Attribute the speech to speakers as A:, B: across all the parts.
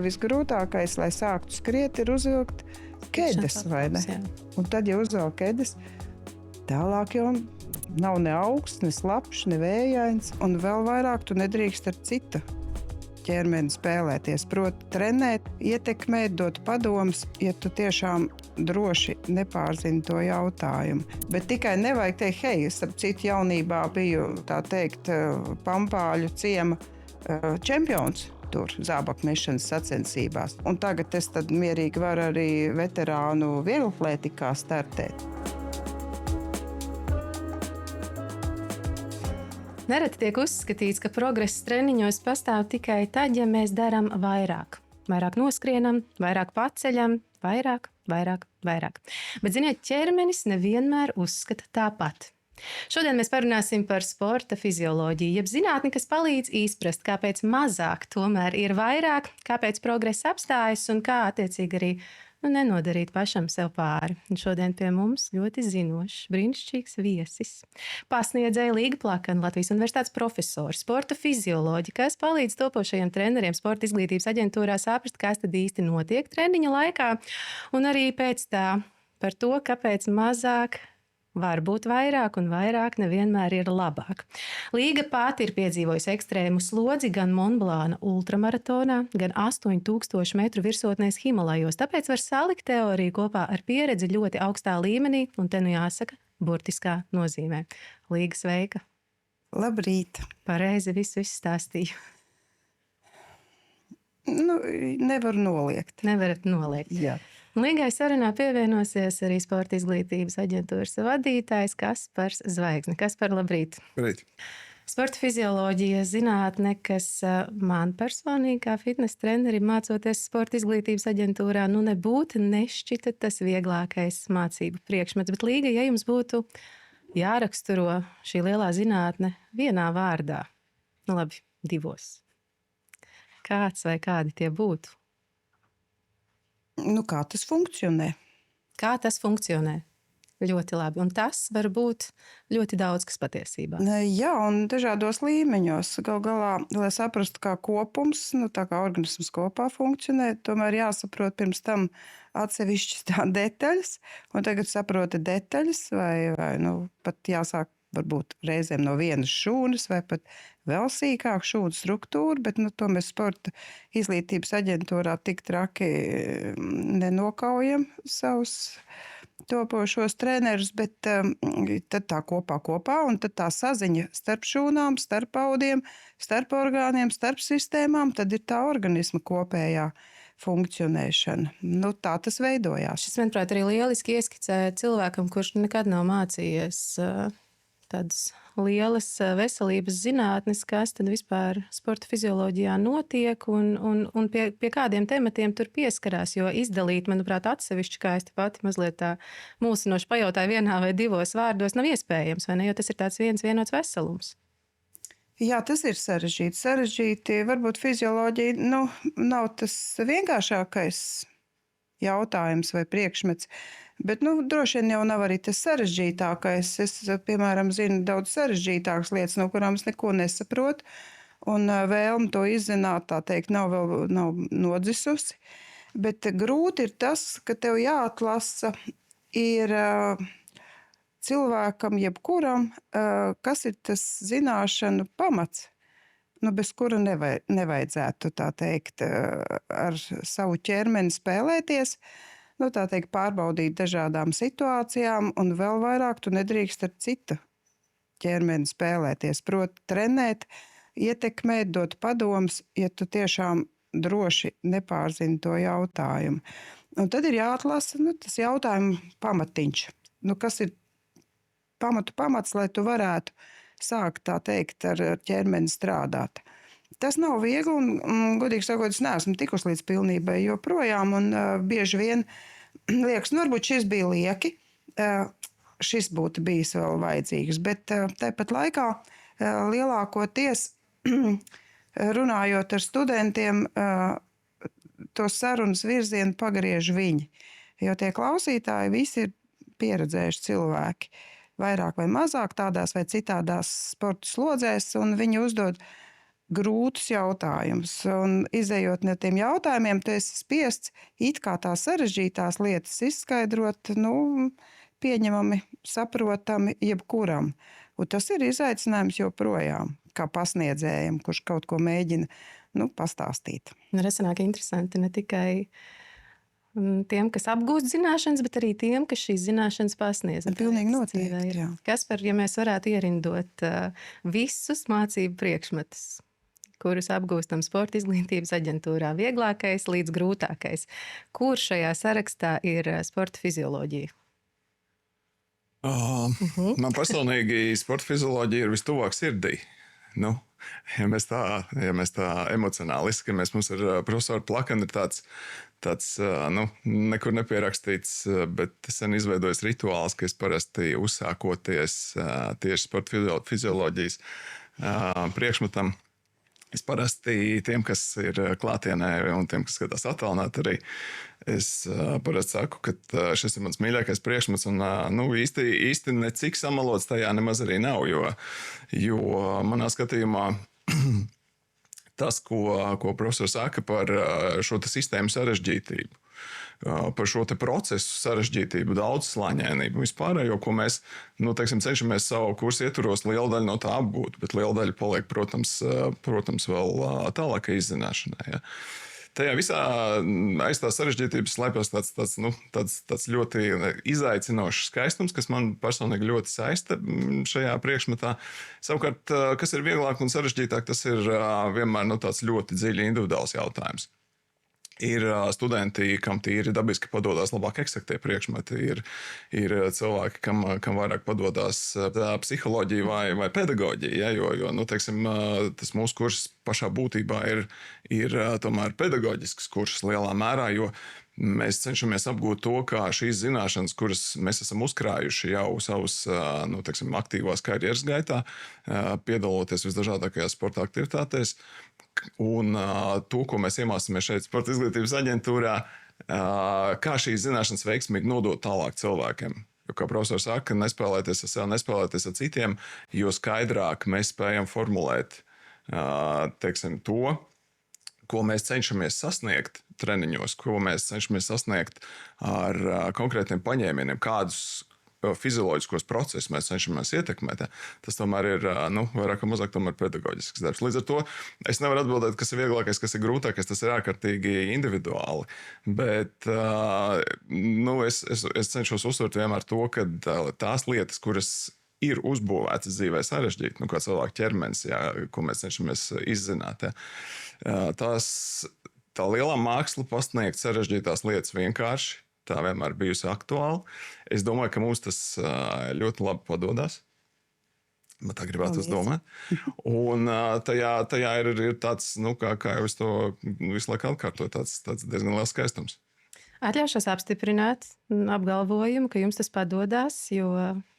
A: Visgrūtākais, lai sāktu skriet, ir uzvilkt ķēdes, vai ne? Un tad, ja uzvelk ķēdes, tālāk jau nav ne augsts, ne slapjš, ne vējains, un vēl vairāk tu nedrīkst ar citu ķermeni spēlēties. Proti, trenēt, ietekmēt, dot padomus, ja tu tiešām droši nepārzini to jautājumu. Bet tikai nevajag teikt, hei, es ap citu jaunībā biju, tā teikt, Pampāļu ciema čempions tur zābaku mešanas sacensībās. Un tagad es tad mierīgi varu arī veterānu vieglatlētikā startēt.
B: Nereti tiek uzskatīts, ka progress treniņos pastāv tikai tad, ja mēs darām vairāk. Vairāk noskrienam, vairāk paceļam, vairāk. Bet, ziniet, ķermenis nevienmēr uzskata tāpat. Šodien mēs parunāsim par sporta fizioloģiju, jeb zinātni, kas palīdz izprast, kāpēc mazāk tomēr ir vairāk, kāpēc progress apstājas un kā attiecīgi arī nenodarīt pašam sev pāri. Un šodien pie mums ļoti zinošs, brīnišķīgs viesis. Pasniedzēja Līga Plakana, Latvijas Universitātes profesors, sporta fizioloģi, kas palīdz topošajiem treneriem sporta izglītības aģentūrā saprast, kas tad īsti notiek treniņa laikā, un arī pēc tā par to, kāpēc mazāk var būt vairāk, un vairāk nevienmēr ir labāk. Līga pati ir piedzīvojusi ekstrēmu slodzi gan Monblāna ultramaratonā, gan 8000 metru virsotnēs Himalajos. Tāpēc var salikt teoriju kopā ar pieredzi ļoti augstā līmenī, un te nu jāsaka, burtiskā nozīmē. Līga, sveika!
A: Labrīt!
B: Pareizi visu izstāstīju.
A: Nevaru noliegt.
B: Nevarat noliegt.
A: Jā.
B: Līgai sarunā pievienosies arī sporta izglītības aģentūras vadītājs Kaspars Zvaigzne. Kaspar, labrīt!
C: Labrīt!
B: Sporta fizioloģija zinātne, kas man personīgi kā fitnesa trenerim mācoties sporta izglītības aģentūrā, nebūtu nešķita tas vieglākais mācību priekšmets. Bet, Līga, ja jums būtu jāraksturo šī lielā zinātne vienā vārdā, labi, divos, kāds vai kādi tie būtu?
A: Kā tas funkcionē?
B: Kā tas funkcionē? Ļoti labi. Un tas var būt ļoti daudz, kas patiesībā.
A: Jā, un dažādos līmeņos. Galu galā, lai saprastu, kā kopums, tā kā organisms kopā funkcionē, tomēr jāsaprot pirms tam atsevišķas tā detaļas, un tagad saproti detaļas, vai pat jāsāk varbūt reizēm no vienas šūnas, vai pat vēl sīkāk šūnu struktūru, bet to mēs sporta izglītības aģentūrā tik traki nenokaujam savus topošos trenerus, bet tad tā kopā, un tad tā saziņa starp šūnām, starp audiem, starp orgāniem, starp sistēmām, tad ir tā organisma kopējā funkcionēšana. Tā tas veidojās.
B: Šis, manuprāt, arī lieliski ieskicē cilvēkam, kurš nekad nav mācījies tādas lielas veselības zinātnes, kas tad vispār sporta fizioloģijā notiek un pie kādiem tematiem tur pieskarās, jo izdalīt, manuprāt, atsevišķi, kā es te pati mazliet tā mūsinoši pajautāju vienā vai divos vārdos, nav iespējams, vai ne, jo tas ir tāds vienots veselums.
A: Jā, tas ir sarežģīti. Varbūt fizioloģija nav tas vienkāršākais jautājums vai priekšmets, bet droši vien jau nav arī tas sarežģītākais. Es, piemēram, zinu daudz sarežģītākas lietas, no kurām es neko nesaprotu, un vēlme to izzināt, tā teikt, nav nodzisusi. Bet grūti ir tas, ka tev jāatlasa ir cilvēkam, jebkuram, kas ir tas zināšanu pamats, bez kura nevajadzētu, tā teikt, ar savu ķermeni spēlēties, tā teikt, pārbaudīt dažādām situācijām, un vēl vairāk tu nedrīkst ar citu ķermeni spēlēties. Proti, trenēt, ietekmēt, dot padomus, ja tu tiešām droši nepārzini to jautājumu. Un tad ir jāatlasa tas jautājumu pamatiņš. Kas ir pamats, lai tu varētu sākt, tā teikt, ar ķermeni strādāt. Tas nav viegli, un godīgi sakot, es neesmu tikusi līdz pilnībai joprojām, un bieži vien liekas, varbūt šis bija lieki, šis būtu bijis vēl vajadzīgs, bet tāpat laikā lielākoties runājot ar studentiem, to sarunas virzienu pagriež viņi, jo tie klausītāji visi ir pieredzējuši cilvēki. Vairāk vai mazāk tādās vai citādās sporta slodzēs, un viņi uzdod grūtus jautājumus. Un izējot no tiem jautājumiem, tu esi spiests it kā tās sarežģītās lietas izskaidrot, pieņemami, saprotami jebkuram. Un tas ir izaicinājums joprojām, kā pasniedzējam, kurš kaut ko mēģina pastāstīt.
B: Tas sanāk interesanti ne tikai tiem, kas apgūst zināšanas, bet arī tiem, kas šīs zināšanas pasniedz.
A: Pilnīgi noteikti, jā.
B: Kaspar, ja mēs varētu ierindot visus mācību priekšmetus, kurus apgūstam sporta izglītības aģentūrā, vieglākais līdz grūtākais, kur šajā sarakstā ir sporta fizioloģija?
C: Man personīgi sporta fizioloģija ir vistuvāk sirdī. Ja mēs tā emocionāli izskatāmies, mums ar profesoru Plakanu ir tāds nekur nepierakstīts, bet sen izveidojis rituāls, ka es parasti uzsākoties tieši sporta fizioloģijas priekšmetam. Es parasti tiem, kas ir klātienē un tiem, kas skatās attālināti arī, es parasti saku, ka šis ir mans mīļākais priekšmets un īsti necik samalots tajā nemaz arī nav, jo manā skatījumā tas, ko profesors saka par šo sistēmu sarežģītību, par šo procesu sarežģītību, daudzslāņainību, vispārējo, ko mēs cenšamies savu kursu ietvaros lielu daļu no tā apgūt, bet liela daļa paliek, protams vēl tālākai izzināšanai. Ja. Tajā visā aiz tās sarežģītības slēpjas tāds ļoti izaicinošs skaistums, kas man personīgi ļoti saista šajā priekšmetā. Savukārt, kas ir vieglāk un sarežģītāk, tas ir vienmēr tāds ļoti dziļi individuāls jautājums. Ir studenti, kam tīri dabiski padodas labāk eksaktie priekšmeti, ir cilvēki, kam vairāk padodas psiholoģija vai pedagoģija, ja, jo tas mūsu kurs pašā būtībā ir tomēr pedagoģisks kurs lielā mērā, jo mēs cenšamies apgūt to, kā šīs zināšanas, kuras mēs esam uzkrājuši jau savas aktīvās karjeras gaitā, piedaloties visdažādākajās sporta aktivitātēs, un to, ko mēs iemācāmies šeit sporta izglītības aģentūrā, kā šīs zināšanas veiksmīgi nodot tālāk cilvēkiem. Jo, kā profesors saka, nespēlēties ar sevi, nespēlēties ar citiem, jo skaidrāk mēs spējam formulēt to, ko mēs cenšamies sasniegt treniņos, ko mēs cenšamies sasniegt ar konkrētiem paņēmieniem, kādus fizioloģiskos procesus mēs cenšamies ietekmēt. Tas tomēr ir vairāk vai mazāk pedagoģisks darbs. Līdz ar to es nevaru atbildēt, kas ir vieglākais, kas ir grūtākais. Tas ir ārkārtīgi individuāli. Bet es cenšos uzsvert vienmēr to, ka tās lietas, kuras ir uzbūvētas dzīvē sarežģīti, kā cilvēka ķermenis, ko mēs cenšamies izzināt. Tā lielā māksla pasniegt sarežģītās lietas vienkārši. Tā vienmēr bijusi aktuāla. Es domāju, ka mums tas ļoti labi padodas. Man tā gribētu domāt. Un tajā ir tāds, kā jau es to visu laiku atkārtoju, tāds diezgan liels skaistums.
B: Atļaušos apstiprināt apgalvojumu, ka jums tas padodas, jo,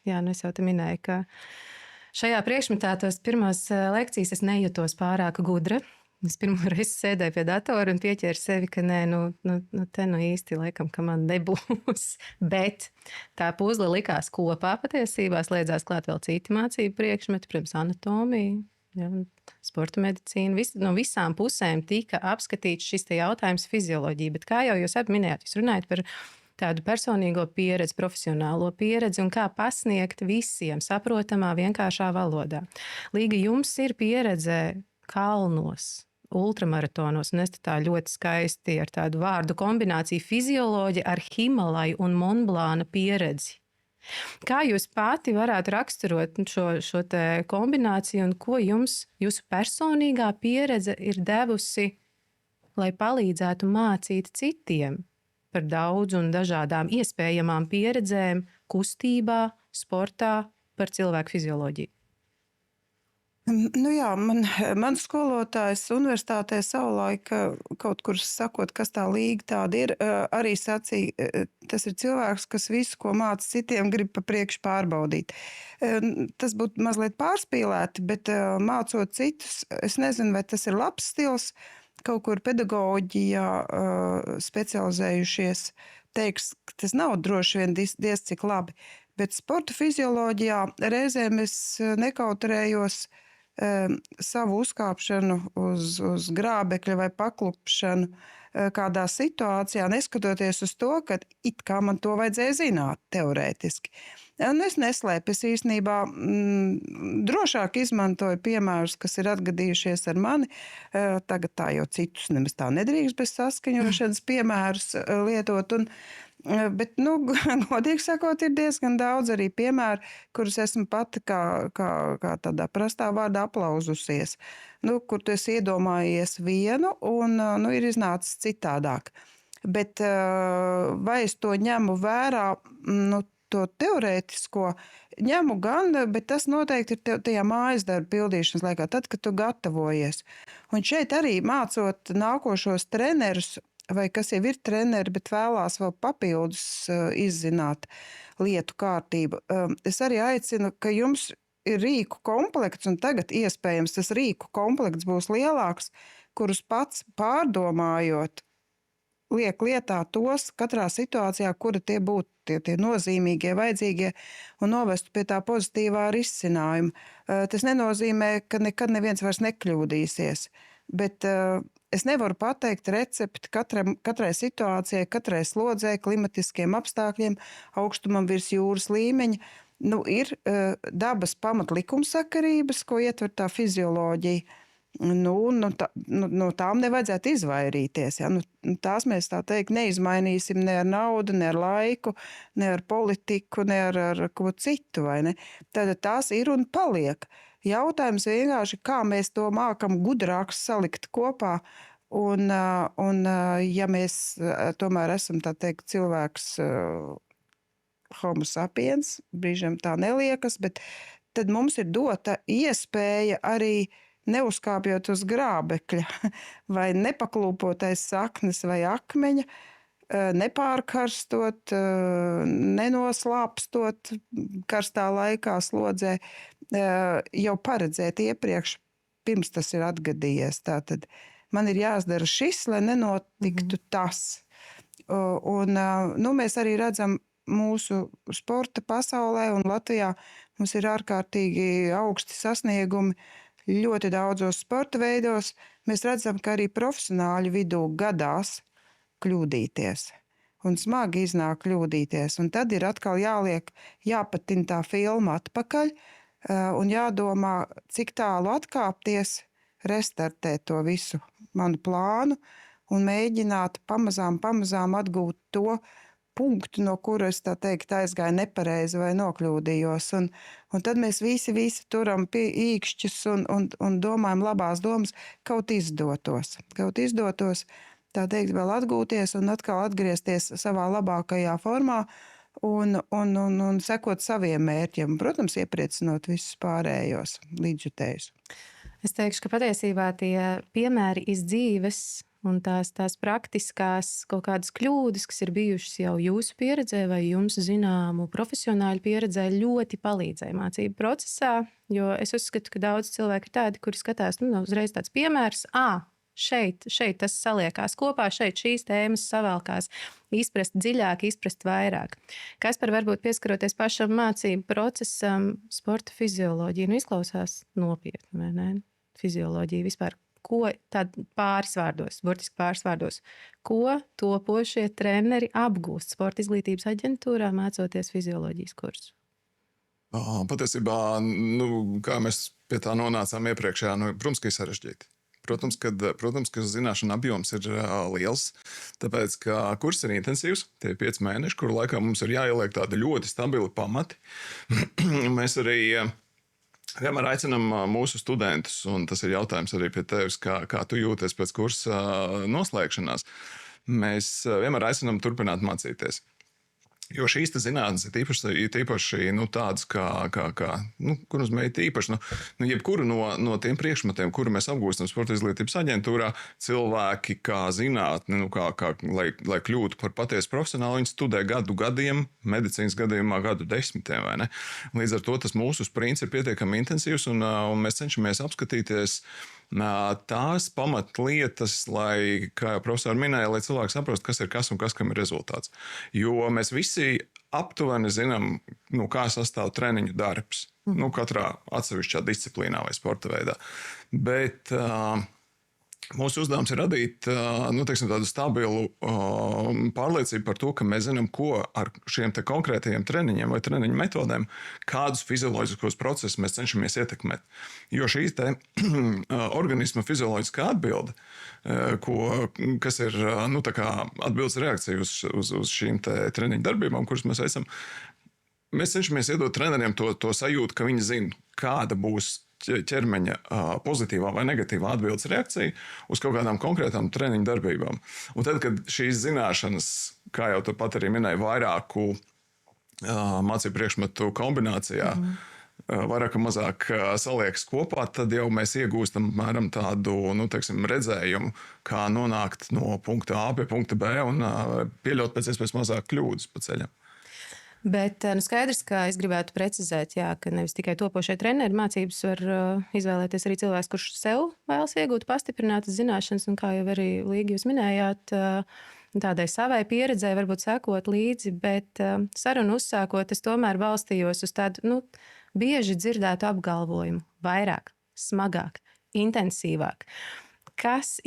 B: es jau te minēju, ka šajā priekšmetā tos pirmās lekcijas es nejūtos pārāk gudra. Es pirmo reizi sēdēju pie datora un pieķēru sevi, ka te īsti laikam, ka man nebūs. Bet tā puzle likās kopā patiesībā, slēdzās klāt vēl citi mācību priekšmeti, protams, anatomija, sporta medicīna. No visām pusēm tika apskatīts šis te jautājums fizioloģija. Bet kā jau jūs abi minējāt, jūs runājat par tādu personīgo pieredzi, profesionālo pieredzi un kā pasniegt visiem saprotamā, vienkāršā valodā. Līga, jums ir pieredze kalnos, ultramaratonos, un es tā ļoti skaisti ar tādu vārdu kombināciju fizioloģija ar Himalaju un Monblāna pieredzi. Kā jūs pati varētu raksturot šo te kombināciju un ko jūsu personīgā pieredze ir devusi, lai palīdzētu mācīt citiem par daudz un dažādām iespējamām pieredzēm kustībā, sportā, par cilvēku fizioloģiju?
A: Man skolotājs universitātē savulaik kaut kur sakot, kas tā līga tāda ir, arī sacīja, tas ir cilvēks, kas visu, ko māca citiem, grib pa priekšu pārbaudīt. Tas būtu mazliet pārspīlēti, bet mācot citus, es nezinu, vai tas ir labs stils, kaut kur pedagoģijā specializējušies, teiks, ka tas nav droši vien diez cik labi, bet sporta fizioloģijā reizēm es nekautrējos savu uzkāpšanu uz grābekļa vai paklupšanu kādā situācijā, neskatoties uz to, ka it kā man to vajadzēja zināt teorētiski. Es neslēpu, es īstenībā drošāk izmantoju piemērus, kas ir atgadījušies ar mani. Tagad tā jau citus nemaz tā nedrīkst bez saskaņošanas piemērus lietot. Bet, godīgi sakot, ir diezgan daudz arī piemēru, kurus esmu pati kā tādā prastā vārdā aplauzusies. Kur tu esi iedomājies vienu un ir iznācis citādāk. Bet vai es to ņemu vērā, to teorētisko ņemu gan, bet tas noteikti ir tajā mājas darba pildīšanas laikā, tad, kad tu gatavojies. Un šeit arī mācot nākošos trenerus, vai kas jau ir treneri, bet vēlās vēl papildus izzināt lietu kārtību. Es arī aicinu, ka jums ir rīku komplekts, un tagad iespējams tas rīku komplekts būs lielāks, kurus pats pārdomājot, liek lietā tos katrā situācijā, kura tie būtu tie nozīmīgie, vajadzīgie un novestu pie tā pozitīvā risinājuma. Tas nenozīmē, ka nekad neviens vairs nekļūdīsies, bet es nevaru pateikt recepti katrai situācijai, katrai slodzē, klimatiskiem apstākļiem, augstumam virs jūras līmeņa. Ir dabas pamatlikumsakarības, ko ietver tā fizioloģija. No tām nevajadzētu izvairīties. Ja? Tās mēs tā teikt neizmainīsim ne ar naudu, ne ar laiku, ne ar politiku, ne ar ko citu. Vai ne? Tad tās ir un paliek. Jautājums vienkārši, kā mēs to mākam gudrāk salikt kopā. Un ja mēs tomēr esam tā teikt cilvēks homo sapiens, brīžiem tā neliekas, bet tad mums ir dota iespēja arī neuzkāpjot uz grābekļa vai nepaklūpot aiz saknes vai akmeņa, nepārkarstot, nenoslāpstot karstā laikā slodzē, jau paredzēt iepriekš, pirms tas ir atgadījies. Tātad man ir jāizdara šis, lai nenotiktu tas. Un mēs arī redzam mūsu sporta pasaulē un Latvijā mums ir ārkārtīgi augsti sasniegumi ļoti daudzos sporta veidos. Mēs redzam, ka arī profesionāļu vidū gadās kļūdīties. Un smagi iznāk kļūdīties. Un tad ir atkal jāpatina tā filma atpakaļ un jādomā, cik tālu atkāpties, restartēt to visu manu plānu un mēģināt pamazām atgūt to punktu, no kura es tā teikt aizgāju nepareizi vai nokļūdījos. Un tad mēs visi turam pie īkšķus un domājam labās domas, kaut izdotos, tā teikt, vēl atgūties un atkal atgriezties savā labākajā formā un sekot saviem mērķiem. Protams, iepriecinot visus pārējos līdzjutējus.
B: Es teikšu, ka patiesībā tie piemēri iz dzīves un tās praktiskās kaut kādas kļūdas, kas ir bijušas jau jūsu pieredzē vai jums zināmu profesionāļu pieredzē, ļoti palīdzēja mācību procesā, jo es uzskatu, ka daudz cilvēku ir tādi, kuri skatās, uzreiz tāds piemērs, šeit tas saliekās kopā, šeit šīs tēmas savēlkās, izprast dziļāk, izprast vairāk. Kaspar, varbūt pieskaroties pašam mācību procesam, sporta fizioloģija, izklausās nopietni, vai ne? Fizioloģija vispār. Ko tad burtiski pāris vārdos, ko topošie treneri apgūst sporta izglītības aģentūrā, mācoties fizioloģijas kursu?
C: Patiesībā, kā mēs pie tā nonācām iepriekšējā, protams, ka ir sarežģīti. Protams, ka zināšana apjoms ir liels, tāpēc, ka kurs ir intensīvs, tie 5 mēneši, kuru laikā mums ir jāieliek tādi ļoti stabili pamati. Mēs arī vienmēr aicinām mūsu studentus, un tas ir jautājums arī pie tevis, kā tu jūties pēc kursa noslēgšanās. Mēs vienmēr aicinām turpināt mācīties. Jo šīs zinātnes ir īpaši tādas, kur nozīmē īpaši, jebkuru no tiem priekšmetiem, kuru mēs apgūstam sporta izglītības aģentūrā, cilvēki kā zinātni, lai kļūtu par patiesu profesionālu, viņi studē gadiem, medicīnas gadījumā gadu desmitiem, vai ne? Līdz ar to tas mūsu sprints ir pietiekami intensīvs, un mēs cenšamies apskatīties tās pamatlietas, lai, kā jau profesori minēja, lai cilvēks saprastu, kas ir kas un kas, kam ir rezultāts. Jo mēs visi aptuveni zinām, kā sastāv treniņu darbs. Katrā atsevišķā disciplīnā vai sporta veidā. Bet mūsu uzdevums ir radīt tādu stabilu pārliecību par to, ka mēs zinām, ko ar šiem konkrētajiem treniņiem vai treniņu metodēm, kādus fizioloģiskos procesus mēs cenšamies ietekmēt. Jo šī organisma fizioloģiskā atbilde, kas ir atbildes reakcija uz šīm treniņu darbībām, kuras mēs veicam, mēs cenšamies iedot treneriem to sajūtu, ka viņi zina, kāda būs ķermeņa pozitīvā vai negatīvā atbildes reakcija uz kaut kādām konkrētām treniņu darbībām. Un tad, kad šīs zināšanas, kā jau tu pat arī minēji, vairāku mācību priekšmetu kombinācijā, vairāk vai mazāk saliekas kopā, tad jau mēs iegūstam apmēram tādu redzējumu, kā nonākt no punkta A pie punkta B un pieļaut pēc iespējas mazāk kļūdas pa ceļam.
B: Bet skaidrs, ka es gribētu precizēt, ka nevis tikai topošie treneri mācības var izvēlēties arī cilvēks, kurš sev vēlas iegūt pastiprinātas zināšanas, un kā jau arī Līga jūs minējāt, tādai savai pieredzei varbūt sekot līdzi, bet sarunu uzsākot, es tomēr balstījos uz tādu bieži dzirdētu apgalvojumu - vairāk, smagāk, intensīvāk. Kas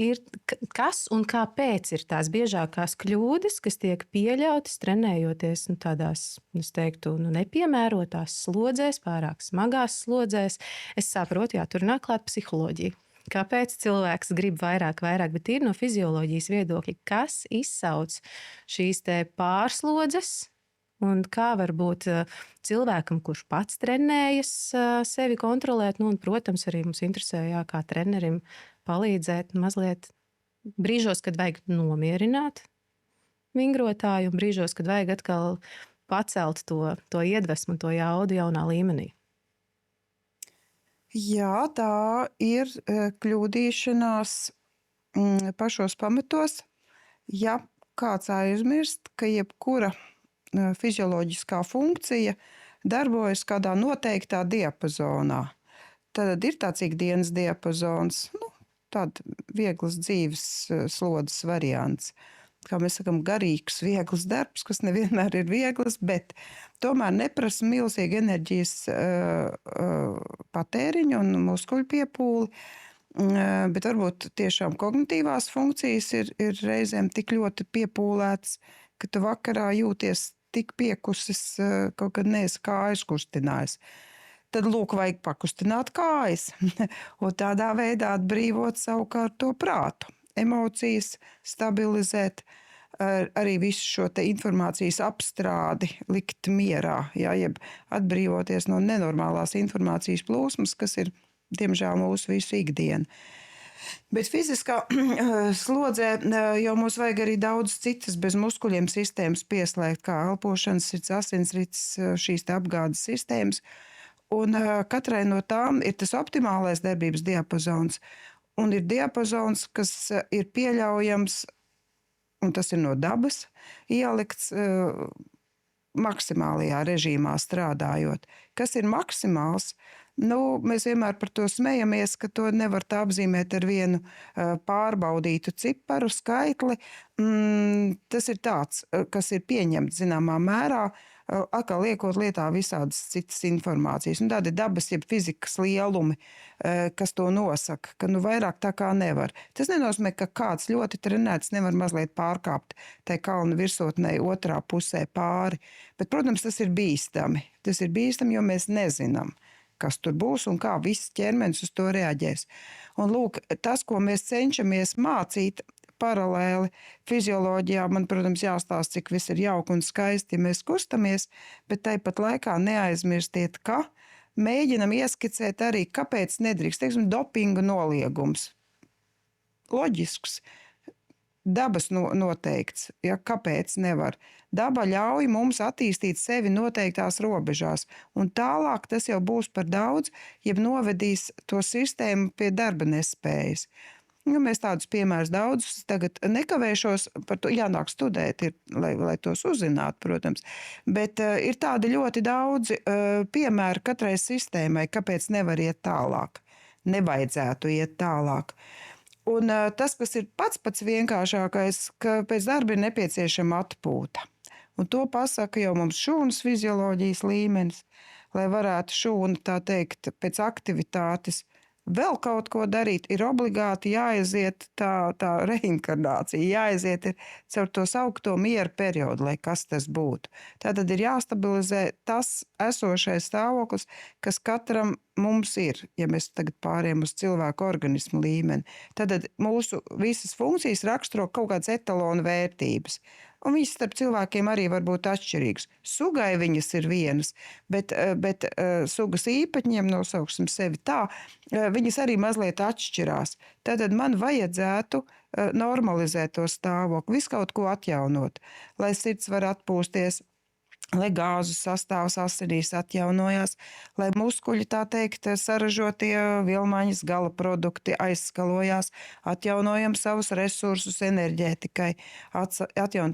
B: un kāpēc ir tās biežākās kļūdas, kas tiek pieļautas trenējoties tādās, es teiktu, nepiemērotās slodzēs, pārāk smagās slodzēs? Es saprotu, tur nāk klāt psiholoģija. Kāpēc cilvēks grib vairāk, bet ir no fizioloģijas viedokļa, kas izsauc šīs te pārslodzes? Un kā varbūt cilvēkam, kurš pats trenējas, sevi kontrolēt, un, protams, arī mums interesē, kā trenerim palīdzēt mazliet brīžos, kad vajag nomierināt vingrotāju, un brīžos, kad vajag atkal pacelt to iedvesmu, to jaudu jaunā līmenī.
A: Jā, tā ir kļūdīšanās pašos pamatos. Ja kāds aizmirst, ka jebkura fizioloģiskā funkcija darbojas kādā noteiktā diapazonā. Tad ir tāds ikdienas diapazons, tāds viegls dzīves slodzes variants. Kā mēs sakām, garīgs, viegls darbs, kas nevienmēr ir viegls, bet tomēr neprasa milzīgu enerģijas patēriņu un muskuļu piepūli. Bet varbūt tiešām kognitīvās funkcijas ir reizēm tik ļoti piepūlētas, ka tu vakarā jūties tik piekusis, kaut kad neesi kājas kustinājis. Tad, vajag pakustināt kājas un tādā veidā atbrīvot savukārt to prātu, emocijas, stabilizēt, arī visu šo te informācijas apstrādi likt mierā, jeb atbrīvoties no nenormālās informācijas plūsmas, kas ir, diemžēl, mūsu visu ikdiena. Bet fiziskā slodzē jau mums vajag arī daudz citas bez muskuļiem sistēmas pieslēgt, kā elpošanas, sirds, asinsrites, šīs te apgādes sistēmas. Un katrai no tām ir tas optimālais darbības diapazons. Un ir diapazons, kas ir pieļaujams, un tas ir no dabas, ielikts maksimālajā režīmā strādājot. Kas ir maksimāls? Mēs vienmēr par to smejamies, ka to nevar tā apzīmēt ar vienu pārbaudītu ciparu, skaitli. Tas ir tāds, kas ir pieņemts zināmā mērā, atkal liekot lietā visādas citas informācijas. Un tādi dabas, jeb fizikas lielumi, kas to nosaka, ka vairāk tā kā nevar. Tas nenozīmē, ka kāds ļoti trenēts nevar mazliet pārkāpt tai kalnu virsotnei otrā pusē pāri. Bet, protams, tas ir bīstami. Tas ir bīstami, jo mēs nezinām, kas tur būs un kā viss ķermenis uz to reaģēs. Un lūk, tas, ko mēs cenšamies mācīt paralēli fizioloģijā, man, protams, jāstāsta, cik viss ir jauki un skaisti, ja mēs kustamies, bet tāpat laikā neaizmirstiet, ka mēģinam ieskicēt arī, kāpēc nedrīkst, teiksim, dopinga noliegums. Loģisks. Dabas noteikts, kāpēc nevar. Daba ļauj mums attīstīt sevi noteiktās robežās, un tālāk tas jau būs par daudz, jeb novedīs to sistēmu pie darba nespējas. Mēs tādus piemērus daudzus tagad nekavēšos, par to jānāk studēt, lai tos uzzinātu, protams. Bet ir tādi ļoti daudzi piemēri katrai sistēmai, kāpēc nevar iet tālāk. nevajadzētu iet tālāk. Un tas, kas ir pats vienkāršākais, ka pēc darba ir nepieciešama atpūta. Un to pasaka jau mums šūnas fizioloģijas līmenis, lai varētu šūna, tā teikt, pēc aktivitātes vēl kaut ko darīt, ir obligāti jāaiziet tā reinkarnācija, jāaiziet caur to saukto miera periodu, lai kas tas būtu. Tātad ir jāstabilizē tas esošais stāvoklis, kas katram mums ir, ja mēs tagad pārējām uz cilvēku organismu līmeni. Tātad mūsu visas funkcijas raksturo kaut kādas etalonu vērtības. Un viņas starp cilvēkiem arī var būt atšķirīgas. Sugai viņas ir vienas, bet sugas īpaņiem, nosauksim sevi tā, viņas arī mazliet atšķirās. Tātad man vajadzētu normalizēt to stāvokli, visu kaut ko atjaunot, lai sirds var atpūsties, lai gāzu sastāvs asinīs atjaunojās, lai muskuļi, tā teikt, saražotie vielmaiņas gala produkti aizskalojās, atjaunojam savus resursus enerģētikai,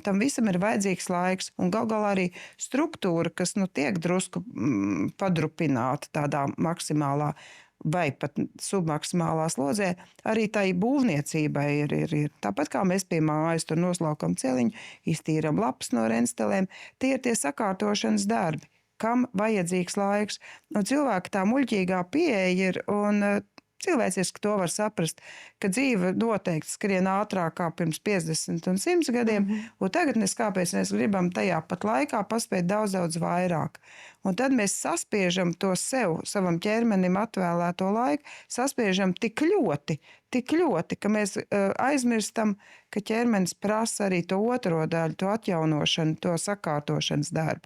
A: tam visam ir vajadzīgs laiks, un gal galā arī struktūra, kas tiek drusku padrupināta tādā maksimālā vai pat submaksimālā slodzē, arī tai būvniecībai ir. Tāpat kā mēs pie mājas tur noslaukam celiņu, iztīram lapas no renstelēm, tie ir tie sakārtošanas darbi, kam vajadzīgs laiks. Un cilvēka tā muļķīgā pieeja ir, un cilvēciski to var saprast, ka dzīve noteikti skrien ātrāk kā pirms 50 un 100 gadiem, un tagad kāpēc mēs gribam tajā pat laikā paspēt daudz vairāk. Un tad mēs saspiežam to savam ķermenim atvēlēto laiku, saspiežam tik ļoti, ka mēs aizmirstam, ka ķermenis prasa arī to otro daļu, to atjaunošanu, to sakārtošanas darbu.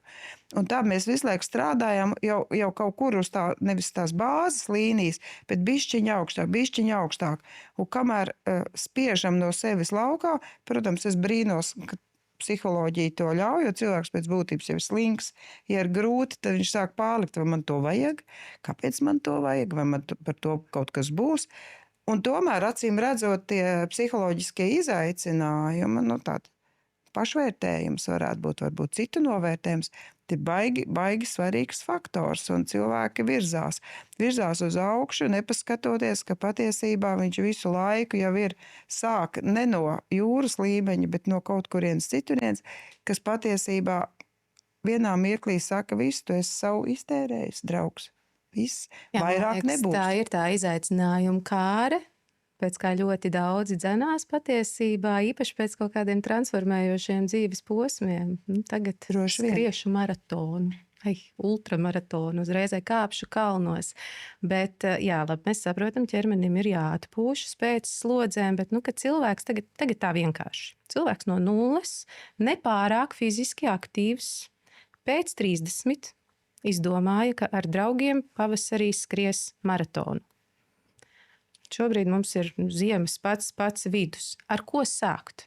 A: Un tā mēs visu laiku strādājam jau kaut kur uz nevis tās bāzes līnijas, bet bišķiņ augstāk. Un kamēr spiežam no sevis laukā, protams, es brīnos, ka psiholoģija to ļauj, jo cilvēks pēc būtības jau ir slings. Ja ir grūti, tad viņš sāk pārlikt, vai man to vajag, kāpēc man to vajag, vai man par to kaut kas būs. Un tomēr, acīm redzot, tie psiholoģiskie izaicinājumi, tādi pašvērtējums varbūt citu novērtējums, tie baigi svarīgs faktors, un cilvēki virzās uz augšu, nepaskatoties, ka patiesībā viņš visu laiku jau ir sāk ne no jūras līmeņa, bet no kaut kurienes citurienes, kas patiesībā vienā mirklī saka, visu, tu esi savu iztērējis, draugs. Viss, vairāk nebūs.
B: Tā ir tā izaicinājuma kāre, pēc kā ļoti daudzi dzenās patiesībā, īpaši pēc kaut kādiem transformējošiem dzīves posmiem. Tagad skriešu maratonu, ultramaratonu, uzreiz kāpšu kalnos. Bet, mēs saprotam, ķermenim ir jāatpūšas pēc slodzēm, bet, kad cilvēks tagad tā vienkārši. Cilvēks no nulles, nepārāk fiziski aktīvs, pēc 30 izdomāja, ka ar draugiem pavasarī skries maratonu. Šobrīd mums ir ziemas pats vidus. Ar ko sākt?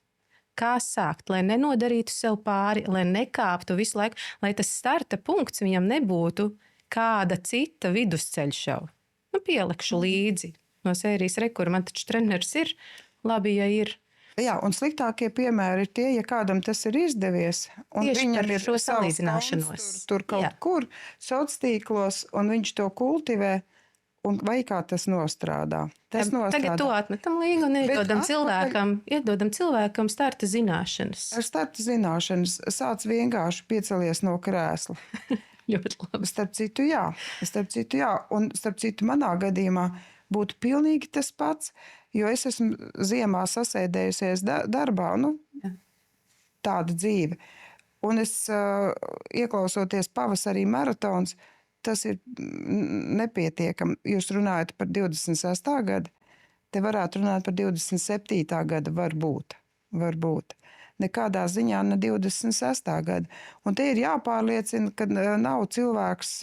B: Kā sākt, lai nenodarītu sev pāri, lai nekāptu visu laiku, lai tas starta punkts viņam nebūtu kāda cita vidusceļš jau. Pielekšu līdzi no sērijas kur man taču treneris ir, labi, ja ir.
A: Jā, un sliktākie piemēri ir tie, ja kādam tas ir izdevies, un
B: tieši
A: viņam ir
B: šo salīdzināšanos.
A: Tur kaut kur sociālos, un viņš to kultivē. Un vai kā tas nostrādā?
B: Tagad to atmetam līgu un iedodam cilvēkam starta zināšanas.
A: Ar starta zināšanas sāc vienkārši piecelies no krēsla.
B: Ļoti labi.
A: Starp citu, jā. Un starp citu, manā gadījumā būtu pilnīgi tas pats, jo es esmu ziemā sasēdējusies darbā, tāda dzīve. Un es ieklausoties pavasarī maratons, tas ir nepietiekami. Jūs runājat par 26. gadu, te varētu runāt par 27. gada, varbūt. Nekādā ziņā ne 26. gada. Un te ir jāpārliecina, ka nav cilvēks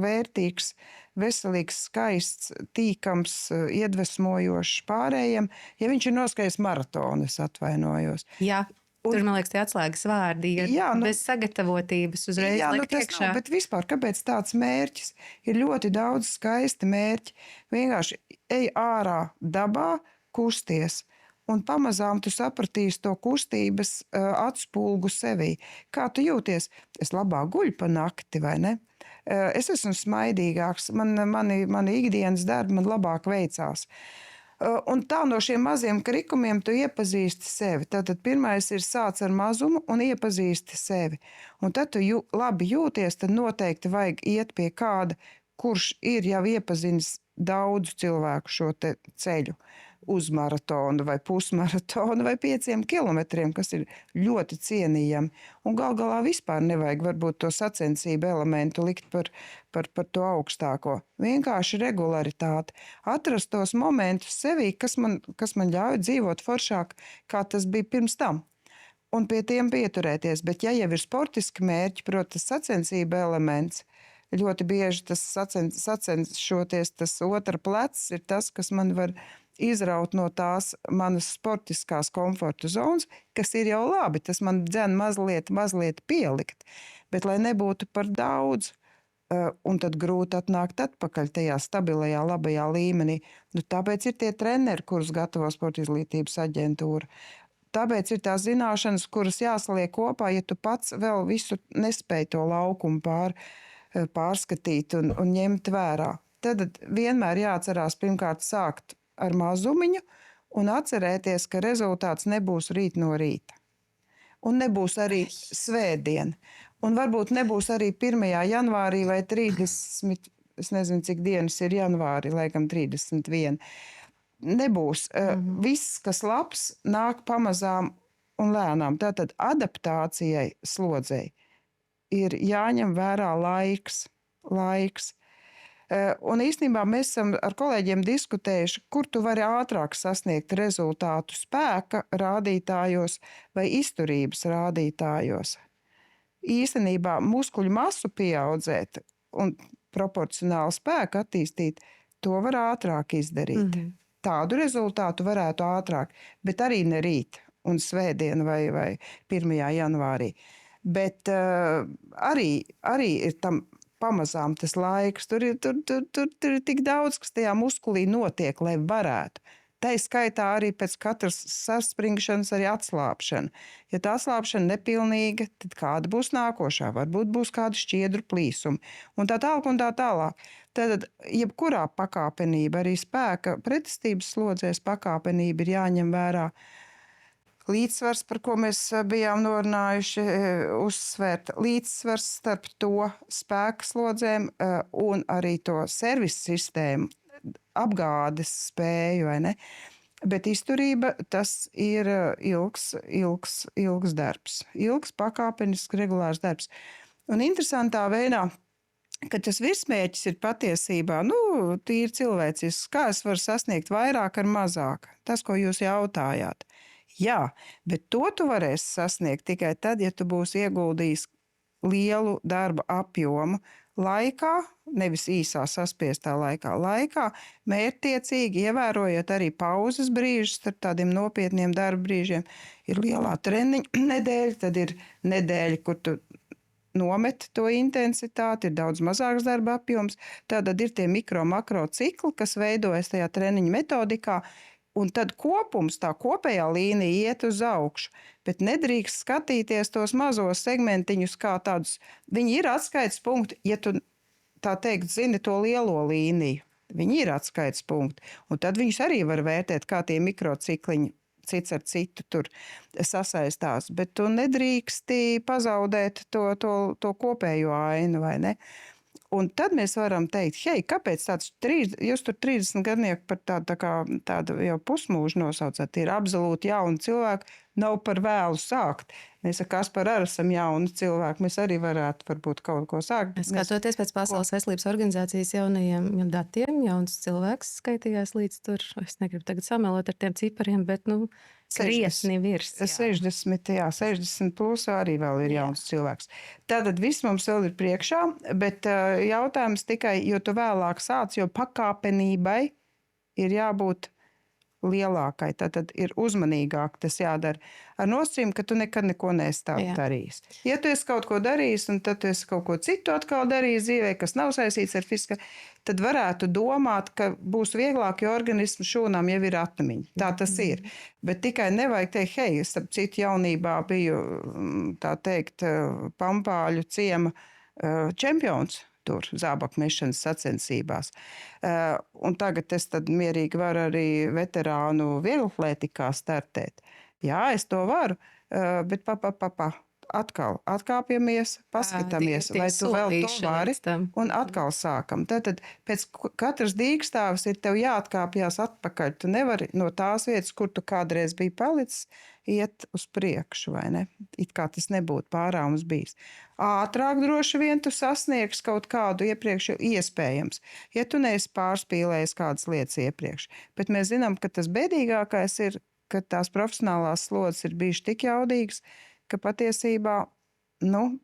A: vērtīgs, veselīgs, skaists, tīkams, iedvesmojošs pārējiem, ja viņš ir noskaies maratonu, es atvainojos.
B: Jā. Tur, man liekas, tie atslēgas vārdi ir bez sagatavotības uzreiz likt iekšā.
A: Bet vispār, kāpēc tāds mērķis? Ir ļoti daudz skaisti mērķi. Vienkārši ej ārā dabā, kusties. un pamazām tu sapratīsi to kustības atspulgu sevī. Kā tu jūties? Es labāk guļu pa nakti, vai ne? Es esmu smaidīgāks, mani ikdienas darbi man labāk veicās. Un tā no šiem maziem krikumiem tu iepazīsti sevi. Tātad pirmais ir sāc ar mazumu un iepazīsti sevi. Un tad tu labi jūties, tad noteikti vajag iet pie kāda, kurš ir jau iepazinis daudzu cilvēku šo te ceļu uz maratonu vai pusmaratonu vai 5 kilometriem, kas ir ļoti cienījami. Un galā vispār nevajag varbūt to sacensību elementu likt par to augstāko. Vienkārši regularitāte. Atrast tos momentus sevī, kas man ļauj dzīvot foršāk, kā tas bija pirms tam. Un pie tiem pieturēties. Bet ja jau ir sportiski mērķi, proti sacensība elements, ļoti bieži tas sacenšoties, tas otra plecs ir tas, kas man var izraut no tās manas sportiskās komforta zonas, kas ir jau labi, tas man dzen mazliet pielikt, bet lai nebūtu par daudz, un tad grūti atnākt atpakaļ tajā stabilajā, labajā līmenī. Nu, tāpēc ir tie treneri, kurus gatavo Sporta izglītības aģentūra. Tāpēc ir tās zināšanas, kuras jāsaliek kopā, ja tu pats vēl visu nespēj to laukumu pārskatīt un ņemt vērā. Tad vienmēr jāatcerās pirmkārt sākt ar mazumiņu un atcerēties, ka rezultāts nebūs rīt no rīta. Un nebūs arī svētdien. Un varbūt nebūs arī 1. janvārī vai 30, es nezinu, cik dienas ir janvārī, laikam 31. Nebūs. Viss, kas labs, nāk pamazām un lēnām. Tātad adaptācijai slodzei ir jāņem vērā laiks. Un īstenībā mēs esam ar kolēģiem diskutējuši, kur tu vari ātrāk sasniegt rezultātu spēka rādītājos vai izturības rādītājos. Īstenībā muskuļu masu pieaudzēt un proporcionāli spēku attīstīt, to var ātrāk izdarīt. Tādu rezultātu varētu ātrāk, bet arī ne rīt un svētdien vai 1. janvārī. Bet arī ir tam pamazām tas laiks. Tur ir tik daudz, kas tajā muskulī notiek, lai varētu. Tai skaitā arī pēc katras saspringšanas arī atslābšana. Ja tā atslābšana nepilnīga, tad kāda būs nākošā? Varbūt būs kāda šķiedru plīsuma. Un tā tālāk un tā tālāk. Tad jebkurā pakāpenība, arī spēka pretestības slodzēs pakāpenība ir jāņem vērā. Līdzsvars, par ko mēs bijām norunājuši, uzsvērt līdzsvars starp to spēka slodzēm un arī to servisu sistēmu, apgādes spēju, vai ne? Bet izturība, tas ir ilgs darbs. Ilgs, pakāpenisks, regulārs darbs. Un interesantā veidā, ka tas virsmērķis ir patiesībā, tīri cilvēcisks, kā es varu sasniegt vairāk ar mazāk. Tas, ko jūs jautājāt. Jā, bet to tu varēsi sasniegt tikai tad, ja tu būsi ieguldījis lielu darba apjomu laikā, nevis īsā saspiestā laikā, mērķtiecīgi, ievērojot arī pauzes brīžus starp tādiem nopietniem darba brīžiem. Ir lielā treniņa nedēļa, tad ir nedēļa, kur tu nomet to intensitāti, ir daudz mazāks darba apjoms. Tātad ir tie mikro-makro cikli, kas veidojas tajā treniņa metodikā. Un tad kopums, tā kopējā līnija iet uz augšu, bet nedrīkst skatīties tos mazos segmentiņus kā tādus. Viņi ir atskaites punkti, ja tu tā teikt zini to lielo līniju. Viņi ir atskaites punkti, un tad viņus arī var vērtēt, kā tie mikrocikliņi cits ar citu tur sasaistās, bet tu nedrīksti pazaudēt to kopējo ainu, vai ne? Un tad mēs varam teikt, hei, kāpēc jūs tur 30 gadnieku par tādu jau pusmūžu nosaucāt, ir absolūti jauni cilvēki, nav par vēlu sākt. Mēs ar Kasparu arī esam jauni cilvēki, mēs arī varētu varbūt kaut ko sākt.
B: Skatoties pēc Pasaules veselības organizācijas jaunajiem datiem, jauns cilvēks skaitījās līdz tur, es negribu tagad samelot ar tiem cipariem, bet krietni virs.
A: 60 plus arī vēl ir jauns cilvēks. Tātad viss mums vēl ir priekšā, bet jautājums tikai, jo tu vēlāk sāc, jo pakāpenībai ir jābūt lielākai. Tad ir uzmanīgāk tas jādara. Ar nosacījumu, ka tu nekad neko neesi tādu darījis. Ja tu esi kaut ko darījis, un tad tu esi kaut ko citu atkal darījis dzīvē, kas nav saistīts ar fiziku, tad varētu domāt, ka būs vieglāk, jo organismu šūnām jau ir atmiņa. Tā tas ir. Bet tikai nevajag teikt, hei, es starp citu jaunībā biju, tā teikt, Pampāļu ciema čempions. Tur zābaku mešanas sacensībās. Un tagad es tad mierīgi varu arī veterānu vieglatlētikā startēt. Jā, es to varu, bet atkal atkāpjamies, paskatāmies, vai tu vēl to vari, un atkal sākam. Tad pēc katras dīkstāves ir tev jāatkāpjās atpakaļ. Tu nevari no tās vietas, kur tu kādreiz biji palicis, iet uz priekšu, vai ne? It kā tas nebūtu pārāms bijis. Ātrāk droši vien tu sasniegs kaut kādu iepriekš jau iespējams, ja tu neesi pārspīlējis kādas lietas iepriekš. Bet mēs zinām, ka tas bēdīgākais ir, ka tās profesionālās slodzes ir bijušas tik jaudīgas, ka patiesībā nav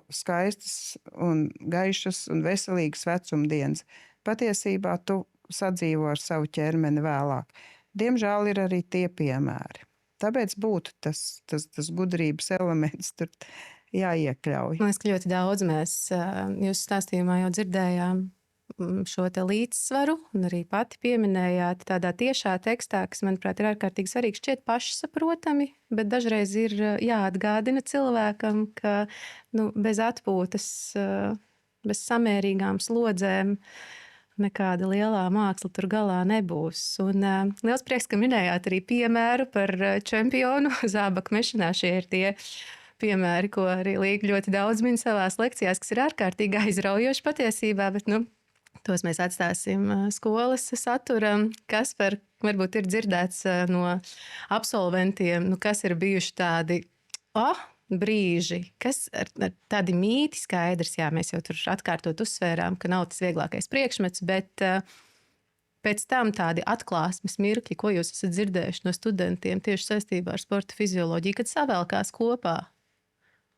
A: skaistas un gaišas un veselīgas vecumdienas. Patiesībā tu sadzīvo ar savu ķermeni vēlāk. Diemžēl ir arī tie piemēri. Tāpēc būtu tas gudrības elements tur jāiekļauj.
B: Man liekas, ka ļoti daudz mēs jūsu stāstījumā jau dzirdējām šo te līdzsvaru, un arī pati pieminējāt tādā tiešā tekstā, kas, manuprāt, ir ārkārtīgi svarīgi, šķiet pašsaprotami, bet dažreiz ir jāatgādina cilvēkam, ka bez atpūtas, bez samērīgām slodzēm nekāda lielā māksla tur galā nebūs. Un liels prieks, ka minējāt arī piemēru par čempionu zābaku mešanā. Šie ir tie piemēri, ko arī Līga ļoti daudz min savās lekcijās, kas ir ārkārtīgi aizraujoši patiesībā, bet tos mēs atstāsim skolas saturam. Kasper, varbūt ir dzirdēts no absolventiem, kas ir bijuši tādi brīži, kas ar tādi mīti skaidrs, jā, mēs jau tur atkārtot uzsvērām, ka nav tas vieglākais priekšmets, bet pēc tam tādi atklāsmes mirkļi, ko jūs esat dzirdējuši no studentiem tieši saistībā ar sporta fizioloģiju, kad savēlkās kopā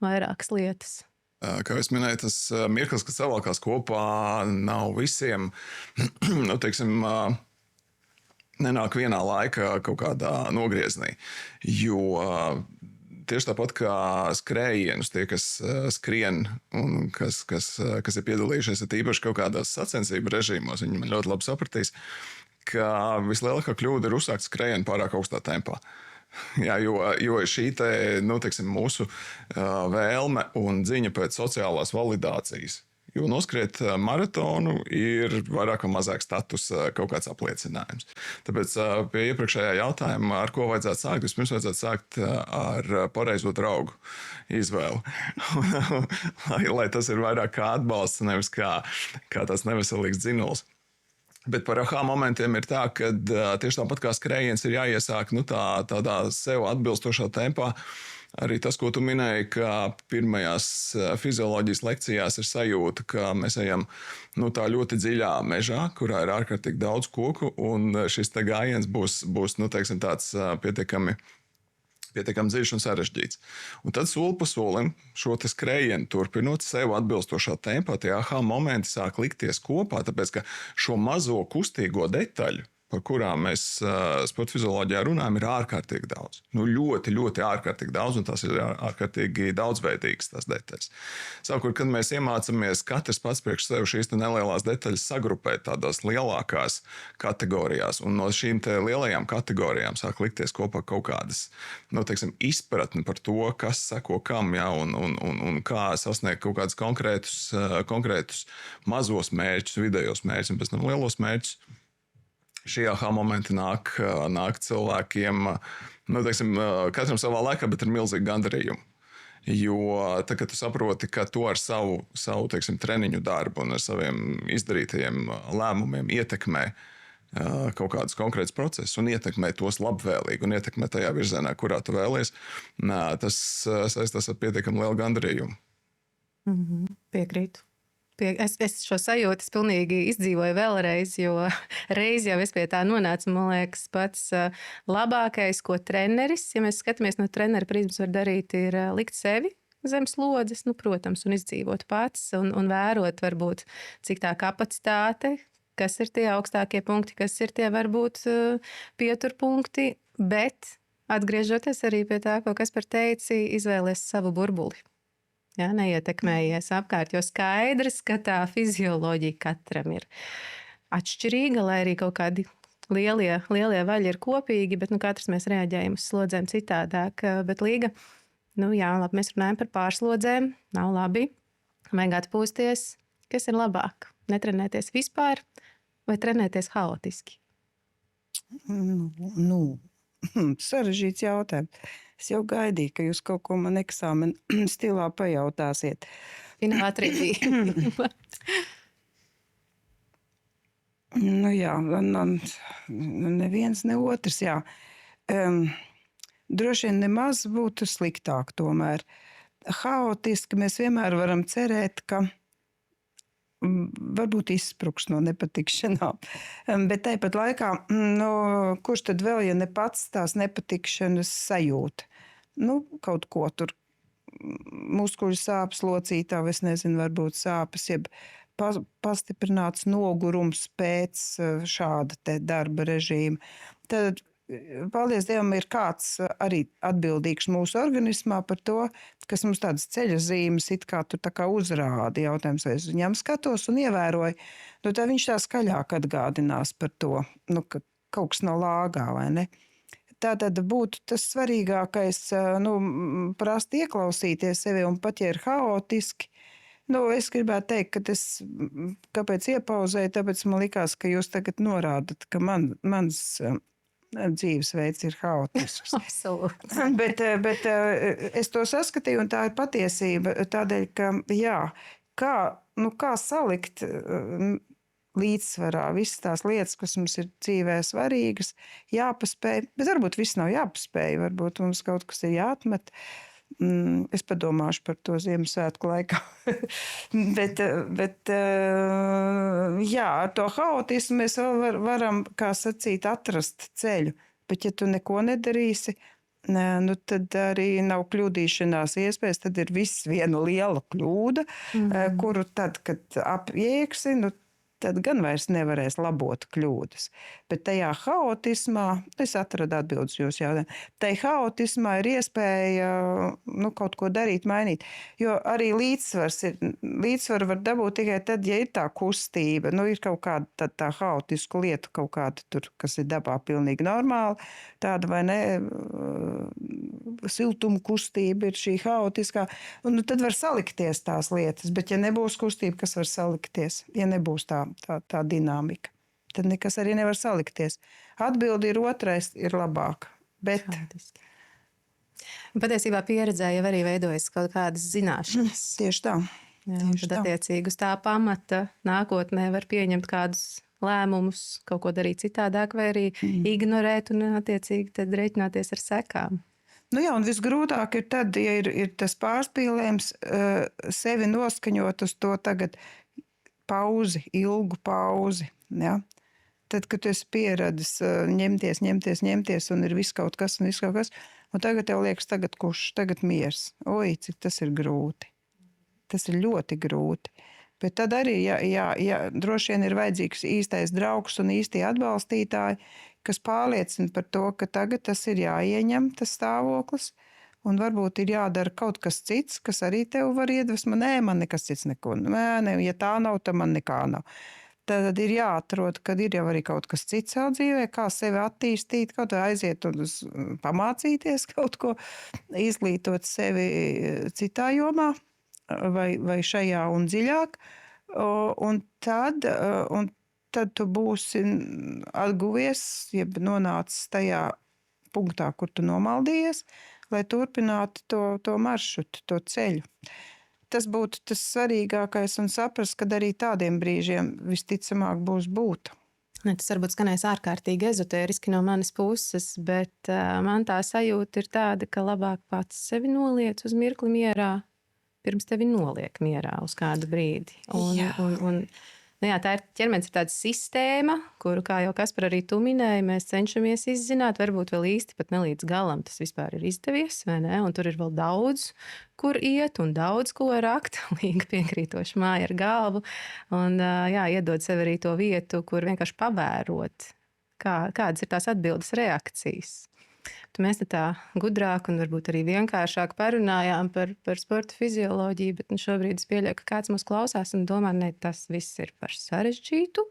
B: vairākas lietas.
C: Kā es minēju, tas mirklis, kas savalkās kopā, nav visiem, nenāk vienā laikā kaut kādā nogriezienī. Jo tieši tāpat kā skrējienus, tie, kas skrien un kas ir piedalījušies īpaši kaut kādās sacensību režīmos, viņi man ļoti labi sapratīs, ka vislielākā kļūda ir uzsākt skrējienu pārāk augstā tempā. Jā, jo šī mūsu vēlme un ziņa pēc sociālās validācijas. Jo noskriet maratonu ir vairāk vai mazāk status kaut kāds apliecinājums. Tāpēc pie iepriekšējā jautājuma, ar ko vajadzētu sākt, vispirms vajadzētu sākt ar pareizo draugu izvēli. lai tas ir vairāk kā atbalsts, nevis kā tāds neveselīgs dzinuls. Bet par aha momentiem ir tā, ka tieši tāpat kā skrējiens ir jāiesāk tādā sev atbilstošā tempā. Arī tas, ko tu minēji, ka pirmajās fizioloģijas lekcijās ir sajūta, ka mēs ejam tā ļoti dziļā mežā, kurā ir ārkārtīgi daudz koku, un šis te gājiens būs tāds pietiekami dziļš un sarežģīts. Un tad soli pa solim šo skrējienu turpinot sev atbilstošā tempā, tie aha momenti sāk likties kopā, tāpēc ka šo mazo kustīgo detaļu, par kurām mēs sporta fizioloģijā runājam, ir ārkārtīgi daudz. Ļoti, ļoti ārkārtīgi daudz, un tās ir ārkārtīgi daudzveidīgas tās detaļas. Savukārt, kad mēs iemācāmies katrs pats priekš sev šīs nelielās detaļas sagrupēt tādās lielākās kategorijās, un no šīm lielajām kategorijām sāk likties kopā kaut kādas, izpratni par to, kas seko kam, ja, un kā sasniegt kaut kādus konkrētus mazos mērķus, vidējos mērķus un pēc tam lielos mērķus. Šie aha momenti nāk cilvēkiem, katram savā laikā, bet ar milzīgu gandarījumu. Jo tad, kad tu saproti, ka tu ar savu treniņu darbu un ar saviem izdarītajiem lēmumiem ietekmē kaut kādus konkrētus procesus un ietekmē tos labvēlīgi un ietekmē tajā virzienā, kurā tu vēlies, tas saistās ar pietiekami lielu gandarījumu.
B: Piekrītu. Es šo sajūtu pilnīgi izdzīvoju vēlreiz, jo reiz jau es pie tā nonācu. Man liekas, pats labākais, ko treneris, ja mēs skatāmies no trenera prizmas, var darīt, ir likt sevi zem slodzes, protams, un izdzīvot pats un vērot, varbūt, cik tā kapacitāte, kas ir tie augstākie punkti, kas ir tie varbūt pieturpunkti, bet atgriežoties arī pie tā, ko Kaspar teica, izvēlies savu burbuli. Ja, neietekmējies apkārt, jo skaidrs, ka tā fizioloģija katram ir atšķirīga, lai arī kaut kādi lielie vaļi ir kopīgi, bet katrs mēs reaģējam uz slodzēm citādāk. Bet Līga, labi, mēs runājam par pārslodzēm, nav labi, vajag atpūsties. Kas ir labāk? Netrenēties vispār vai trenēties haotiski?
A: Sarežģīts jautājums. Es jau gaidīju, ka jūs kaut ko man eksāmena stilā pajautāsiet.
B: Finālā arī bija.
A: Jā, neviens, ne otrs, jā. Droši vien nemaz būtu sliktāk tomēr. Haotiski mēs vienmēr varam cerēt, ka varbūt izspruks no nepatikšanām. Bet tāpat laikā, kurš tad vēl, ja ne pats tās nepatikšanas sajūta? Kaut ko tur muskuļu sāpes locītā, vai es nezinu, varbūt sāpes, jeb pastiprināts nogurums pēc šāda te darba režīma. Tad, paldies Dievam, ir kāds arī atbildīgs mūsu organismā par to, kas mums tādas ceļa zīmes it kā tur tā kā uzrāda. Jautājums, vai es viņam skatos un ievēroju, tad viņš tā skaļāk atgādinās par to, ka kaut kas nav lāgā, vai ne? Tātad būtu tas svarīgākais, prast ieklausīties sevi, un pat ja ir haotiski, es gribētu teikt, ka kāpēc iepauzēju, tāpēc man likās, ka jūs tagad norādat, ka mans dzīvesveids ir haotisks.
B: Absolūti.
A: bet es to saskatīju, un tā ir patiesība. Tādēļ, ka kā salikt līdzsvarā visas tās lietas, kas mums ir dzīvē svarīgas, jāpaspēj, bet varbūt viss nav jāpaspēj, varbūt mums kaut kas ir jāatmet. Es padomāšu par to Ziemassvētku laikā. bet ar to haotismu mēs vēl varam, kā sacīt, atrast ceļu. Bet ja tu neko nedarīsi, tad arī nav kļūdīšanās iespējas, tad ir viss viena liela kļūda, kuru tad, kad apjēgsi, tad gan vairs nevarēs labot kļūdas. Bet tajā haotismā, es atradu atbildes jūsu jautājumu, tajā haotismā ir iespēja kaut ko darīt, mainīt. Jo arī līdzsvaru var dabūt tikai tad, ja ir tā kustība, ir kaut kāda tā haotisku lietu, kaut kāda tur, kas ir dabā pilnīgi normāla, tāda vai ne, siltuma kustība ir šī haotiskā, un tad var salikties tās lietas, bet ja nebūs kustība, kas var salikties, ja nebūs tā dinamika, tad nekas arī nevar salikties. Atbildi ir otrais, ir labāk. Bet
B: patiesībā pieredzē jau arī veidojas kaut kādas zināšanas.
A: Tieši tā.
B: Tad attiecīgi uz tā pamata nākotnē var pieņemt kādus lēmumus, kaut ko darīt citādāk, vai arī ignorēt un attiecīgi tad rēķināties ar sekām.
A: Un visgrūtāk ir tad, ja ir tas pārspīlējums, sevi noskaņot uz to tagad pauzi, ilgu pauzi. Ja? Tad, kad tu esi pieradis ņemties, un ir viss kaut kas, un tagad tev liekas, tagad kurš, tagad miers. Oi, cik tas ir grūti. Tas ir ļoti grūti. Bet tad arī, droši vien ir vajadzīgs īstais draugs un īstie atbalstītāji, kas pārliecina par to, ka tagad tas ir jāieņem, tas stāvoklis, un varbūt ir jādara kaut kas cits, kas arī tev var iedvesmot. Nē, man nekas cits neko. Nē, ja tā nav, tad man nekā nav. Tad ir jāatrod, kad ir jau arī kaut kas cits savā dzīvē, kā sevi attīstīt, kaut vai aiziet un pamācīties kaut ko, izglītot sevi citā jomā vai šajā un dziļāk. Un tad tu būsi atguvies, jeb nonācis tajā punktā, kur tu nomaldījies, lai turpinātu to maršrutu, to ceļu. Tas būtu tas svarīgākais un saprast, ka arī tādiem brīžiem visticamāk būs būt.
B: Tas varbūt skanēs ārkārtīgi ezotēriski no manas puses, bet man tā sajūta ir tāda, ka labāk pats sevi noliec uz mirkli mierā, pirms tevi noliek mierā uz kādu brīdi. Un Nu, jā, tā ir ķermenis, ir tāda sistēma, kuru, kā jau Kaspar arī tu minēji, mēs cenšamies izzināt. Varbūt vēl īsti pat ne līdz galam tas vispār ir izdevies, vai ne? Un tur ir vēl daudz, kur iet un daudz ko rakt. Līga piekrītoši māja ar galvu. Un jā, iedod sev arī to vietu, kur vienkārši pavērot, kādas ir tās atbildes reakcijas. Mēs tā gudrāk un varbūt arī vienkāršāk parunājām par sporta fizioloģiju, bet šobrīd es pieļauju, ka kāds mūs klausās un domā, ne, tas viss ir par sarežģītu.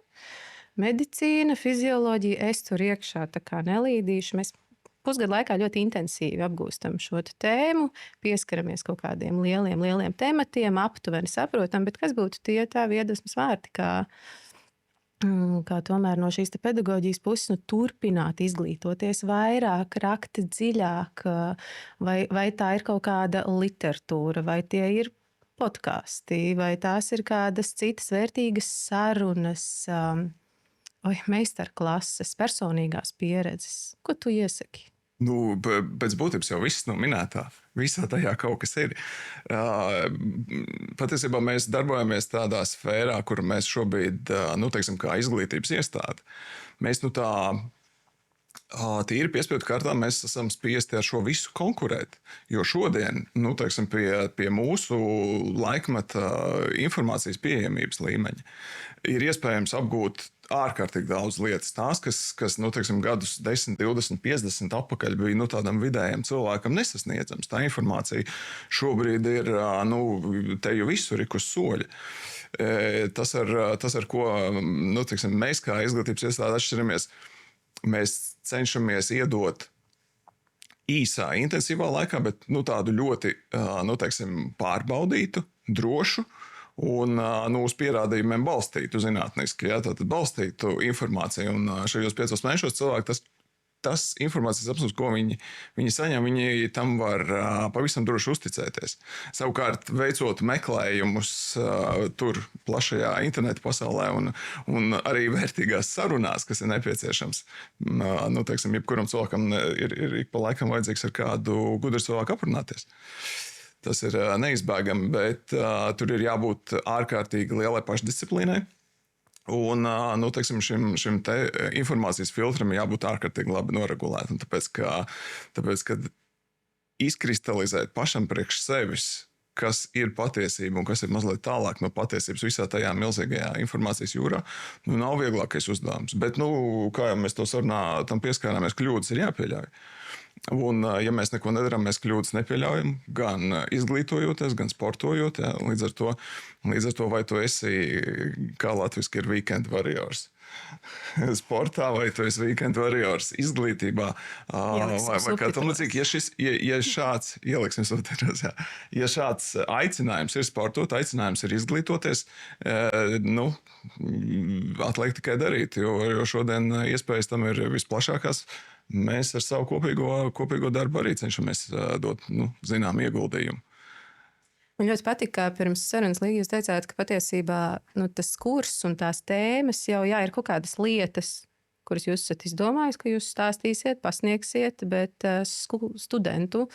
B: Medicīna, fizioloģija, es tur iekšā tā kā nelīdīšu. Mēs pusgadu laikā ļoti intensīvi apgūstam šo tēmu, pieskaramies kaut kādiem lieliem tematiem, aptuveni saprotam, bet kas būtu tie tā iedvesmas vārti, kā tomēr no šīs pedagoģijas puses turpināt izglītoties vairāk, rakt dziļāk, vai tā ir kaut kāda literatūra, vai tie ir podkāsti, vai tās ir kādas citas vērtīgas sarunas, meistarklases, personīgās pieredzes. Ko tu iesaki?
C: Nu, pēc būtības jau viss no minētā. Visā tajā kaut kas ir. Patiesībā mēs darbojamies tādā sfērā, kur mēs šobrīd, teiksim, kā izglītības iestāde, mēs tīri piespiedu kārtā mēs esam spiesti ar šo visu konkurēt. Jo šodien, teiksim, pie mūsu laikmeta informācijas pieejamības līmeņa ir iespējams apgūt ārkārtīgi daudz lietas. Tās, kas teiksim, gadus 10, 20, 50 atpakaļ bija tādam vidējam cilvēkam nesasniedzams. Tā informācija šobrīd ir te jau visur ik uz soļa. Tas, ar ko teiksim, mēs kā izglītības iestāde atšķiramies, mēs cenšamies iedot īsā, intensīvā laikā, bet tādu ļoti teiksim, pārbaudītu, drošu un uz pierādījumiem balstītu zinātniski, tātad balstītu informāciju. Un šajos 5 mēnešos cilvēki tas informācijas apsums, ko viņi saņem, viņi tam var pavisam droši uzticēties. Savukārt, veicot meklējumus tur plašajā interneta pasaulē un arī vērtīgās sarunās, kas ir nepieciešams, teiksim, jebkuram cilvēkam ir ik pa laikam vajadzīgs ar kādu gudru cilvēku aprunāties. Tas ir neizbēgami, bet tur ir jābūt ārkārtīgi lielai pašdisciplīnai. Un teiksim, šim te informācijas filtram jābūt ārkārtīgi labi noregulētam. Tāpēc, ka izkristalizēt pašam priekš sevis, kas ir patiesība un kas ir mazliet tālāk no patiesības visā tajā milzīgajā informācijas jūrā, nav vieglākais uzdevums. Bet, kā jau mēs to sarunā tam pieskārāmies, kļūdas ir jāpieļauj. Un, ja mēs neko nedarām, mēs kļūdas nepieļaujam, gan izglītojoties, gan sportojot. Ja? Līdz ar to, vai tu esi, kā latviski ir weekend warriors, sportā, vai tu esi weekend warriors izglītībā, vai kā tam līdzīgi. Ja šāds, ieliksim subtitros, ja šāds aicinājums ir sportot, aicinājums ir izglītoties, atliek tikai darīt, jo šodien iespējas tam ir visplašākās. Mēs ar savu kopīgo darbu arī cenšamies dot zināmu ieguldījumu.
B: Man ļoti patīk, kā pirms sarunas Līga jūs teicāt, ka patiesībā tas kurs un tās tēmas jau ir kaut kādas lietas, kuras jūs esat izdomājis, ka jūs stāstīsiet, pasniegsiet, bet studentu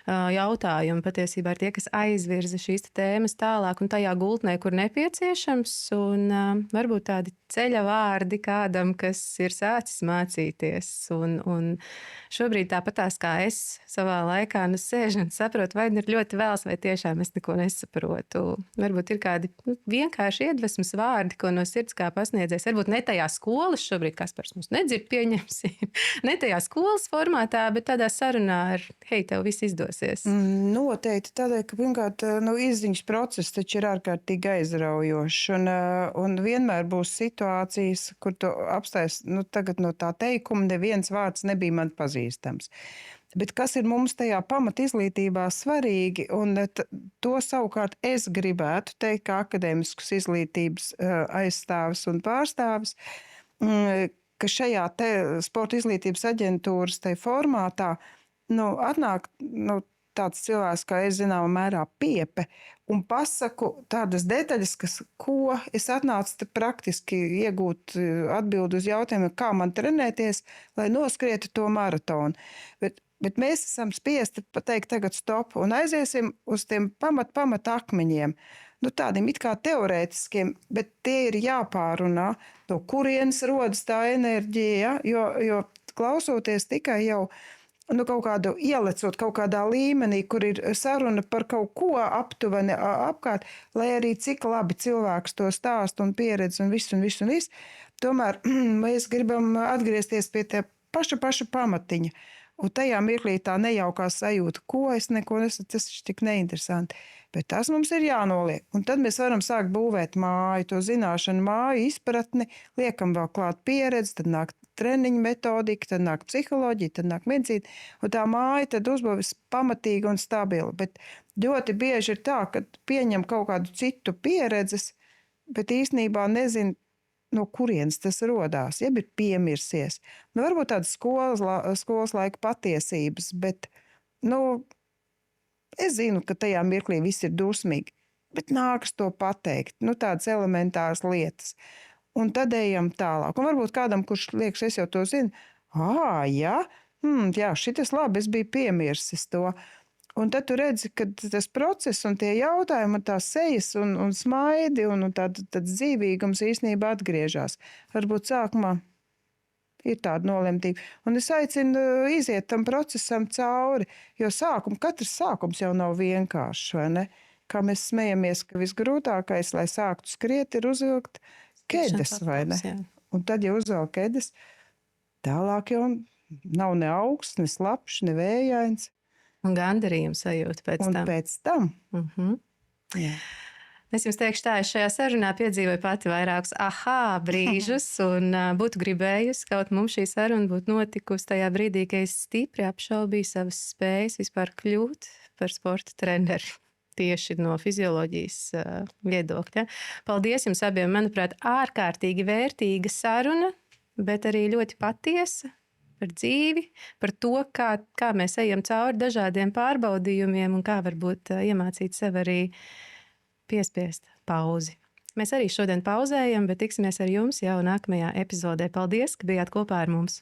B: jautājumi patiesībā ir tie, kas aizvirza šīs tēmas tālāk un tajā gultnē, kur nepieciešams, un varbūt tādi ceļa vārdi kādam, kas ir sācis mācīties. Un šobrīd tāpatās kā es savā laikā sēžu un saprotu, vai ir ļoti vēls, vai tiešām es neko nesaprotu. Varbūt ir kādi vienkārši iedvesmas vārdi, ko no sirds kā pasniedzējs. Varbūt ne tajā skolas, šobrīd Kaspars mums nedzird, pieņemsim, ne tajā skolas formātā, bet tādā sarunā ar, hei, tev viss izdosies.
A: Noteikti tādēļ, ka pirmkārt, izziņas process taču ir ārkārtīgi aizraujošs, un vienmēr būs situācijas, kur tu apstājies, tagad no tā teikuma neviens vārds nebija man pazīstams. Bet kas ir mums tajā pamat izglītībā svarīgi, un to savukārt es gribētu teikt, kā akadēmiskas izglītības aizstāvis un pārstāvis, ka šajā sporta izglītības aģentūras formātā atnāk tāds cilvēks, kā es zināmā mērā piepe, un pasaku tādas detaļas, ko es atnācu praktiski iegūt atbildi uz jautājumu, kā man trenēties, lai noskrietu to maratonu. Bet mēs esam spiesti pateikt tagad stop un aiziesim uz tiem pamat akmeņiem. tādiem it kā teorētiskiem, bet tie ir jāpārunā, no kurienes rodas tā enerģija, jo klausoties tikai jau kaut kādu ielecot kaut kādā līmenī, kur ir saruna par kaut ko aptuveni apkārt, lai arī cik labi cilvēks to stāst un pieredz un viss. Tomēr mēs gribam atgriezties pie tie paša pamatiņa. Un tajā mirklī tā nejaukā sajūta, ko es neko nesaku, tas ir tik neinteresanti. Bet tas mums ir jānoliek. Un tad mēs varam sākt būvēt māju, to zināšanu māju, izpratni, liekam vēl klāt pieredzi, tad nāk treniņu metodika, tad nāk psiholoģija, tad nāk medicīna. Un tā māja tad uzbūvēs pamatīga un stabila. Bet ļoti bieži ir tā, ka pieņem kaut kādu citu pieredzes, bet īstenībā nezin, no kurienes tas rodās, jeb ir piemirsies. Varbūt tādas skolas laika patiesības, bet, es zinu, ka tajā mirklī viss ir dusmīgi, bet nākas to pateikt, tādas elementāras lietas. Un tad ejam tālāk. Un varbūt kādam, kurš liekas, es jau to zinu, jā, šitas labi, es biju piemirsis to. Un tad tu redzi, ka tas process un tie jautājumi un tās sejas un smaidi un tāds dzīvīgums īstenībā atgriežas. Varbūt sākumā ir tāda nolemtība. Un es aicinu iziet tam procesam cauri, jo katrs sākums jau nav vienkāršs, vai ne? Kā mēs smejamies, ka visgrūtākais, lai sāktu skriet, ir uzvilkt kedes, vai ne? Un tad, ja uzvelk kedes, tālāk jau nav ne augsts, ne slapjš, ne vējains.
B: Un gandarījums sajūta pēc tam.
A: Un pēc tam. Jā.
B: Es jums teikšu tā, es šajā sarunā piedzīvoju pati vairākus brīžus un būtu gribējusi, kaut mums šī saruna būtu notikusi tajā brīdī, kad es stipri apšaubīju savas spējas vispār kļūt par sporta treneri. Tieši no fizioloģijas viedokļa. Paldies jums abiem, manuprāt, ārkārtīgi vērtīga saruna, bet arī ļoti patiesa. Par dzīvi, par to, kā mēs ejam cauri dažādiem pārbaudījumiem un kā varbūt iemācīt sev arī piespiest pauzi. Mēs arī šodien pauzējam, bet tiksimies ar jums jau nākamajā epizodē. Paldies, ka bijāt kopā ar mums!